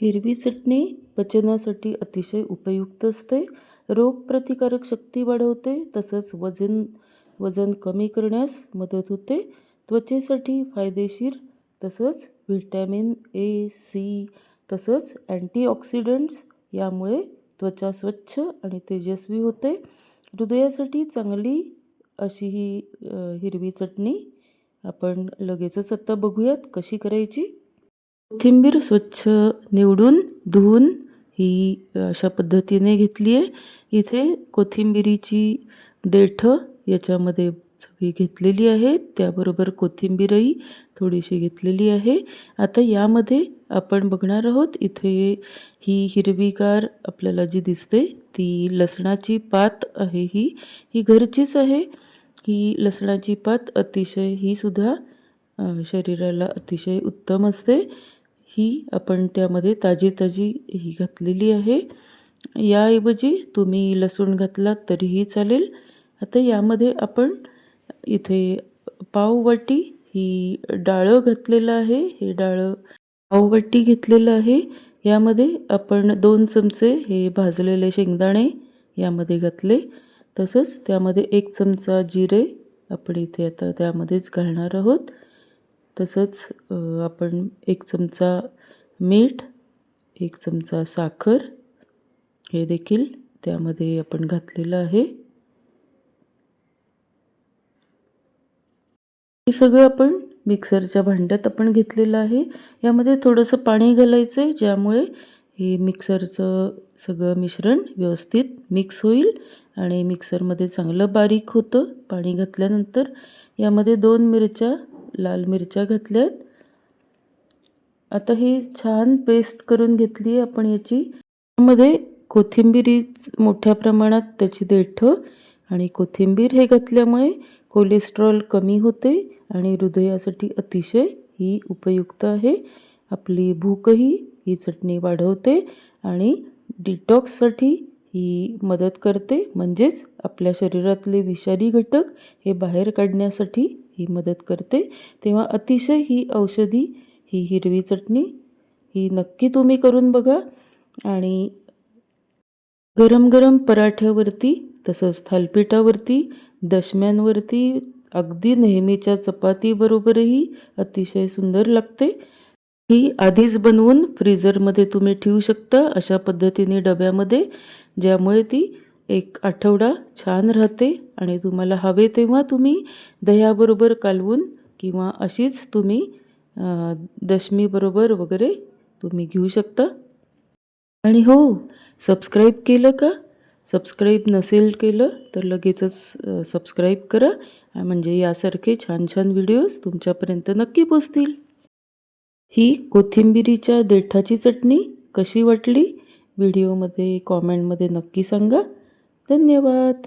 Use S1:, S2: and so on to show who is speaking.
S1: हिरवी चटणी पचनासाठी अतिशय उपयुक्त असते. रोगप्रतिकारक शक्ती वाढवते. तसंच वजन कमी करण्यास मदत होते. त्वचेसाठी फायदेशीर. तसंच व्हिटॅमिन ए, सी तसंच अँटीऑक्सिडंट्स यामुळे त्वचा स्वच्छ आणि तेजस्वी होते. हृदयासाठी चांगली अशी ही हिरवी चटणी आपण लगेचच आता बघूयात कशी करायची. कोथिंबीर स्वच्छ निवडून धुवून ही अशा पद्धतीने घेतली आहे. इथे कोथिंबिरीची देठं याच्यामध्ये सगळी घेतलेली आहे. त्याबरोबर कोथिंबीरही थोडीशी घेतलेली आहे. आता यामध्ये आपण बघणार आहोत, इथे ही हिरवीगार आपल्याला जी दिसते ती लसणाची पात आहे. ही घरचीच आहे. ही लसणाची पात अतिशय ही सुद्धा शरीराला अतिशय उत्तम असते. ही आपण त्यामध्ये ताजी ही घातलेली आहे. याऐवजी तुम्ही लसूण घातलात तरीही चालेल. आता यामध्ये आपण इथे पाववाटी ही डाळं घातलेलं आहे. हे डाळं पाववाटी घेतलेलं आहे. यामध्ये आपण 2 चमचे हे भाजलेले शेंगदाणे यामध्ये घातले. तसंच त्यामध्ये 1 चमचा जिरे आपण इथे आता त्यामध्येच घालणार आहोत. तसंच आपण 1 चमचा मीठ, 1 चमचा साखर हे देखील त्यामध्ये आपण घातलेलं आहे. हे सगळं आपण मिक्सरच्या भांड्यात आपण घेतलेलं आहे. यामध्ये थोडंसं पाणी घालायचं आहे, ज्यामुळे हे मिक्सरचं सगळं मिश्रण व्यवस्थित मिक्स होईल आणि मिक्सरमध्ये चांगलं बारीक होतं. पाणी घातल्यानंतर यामध्ये 2 लाल मिरच्या घातल्यात. आता ही छान पेस्ट करून घेतली आहे आपण याची. यामध्ये कोथिंबीर मोठ्या प्रमाणात त्याची देठं आणि कोथिंबीर हे घातल्यामुळे कोलेस्ट्रॉल कमी होते आणि हृदयासाठी अतिशय ही उपयुक्त आहे. आपली भूकही ही चटणी वाढवते आणि डिटॉक्ससाठी ही मदत करते. म्हणजेच आपल्या शरीरातले विषारी घटक हे बाहेर काढण्यासाठी ही मदत करते. तेव्हा अतिशय ही औषधी ही हिरवी चटणी ही नक्की तुम्ही करून बघा. आणि गरम पराठ्यावरती तसंच थालीपीठावरती, दशम्यांवरती, अगदी नेहमीच्या चपातीबरोबरही अतिशय सुंदर लागते. ही आधीच बनवून फ्रीझरमध्ये तुम्ही ठेवू शकता अशा पद्धतीने डब्यामध्ये, ज्यामुळे ती 1 आठवडा छान राहते आणि तुम्हाला हवे तेव्हा तुम्ही दह्याबरोबर कालवून किंवा अशीच तुम्ही दशमीबरोबर वगैरे तुम्ही घेऊ शकता. आणि हो, सबस्क्राईब केलं का? सबस्क्राईब नसेल केलं तर लगेचच सबस्क्राईब करा, म्हणजे यासारखे छान व्हिडिओज तुमच्यापर्यंत नक्की पोचतील. ही कोथिंबिरीच्या देठाची चटणी कशी वाटली व्हिडिओमध्ये कॉमेंटमध्ये नक्की सांगा. धन्यवाद.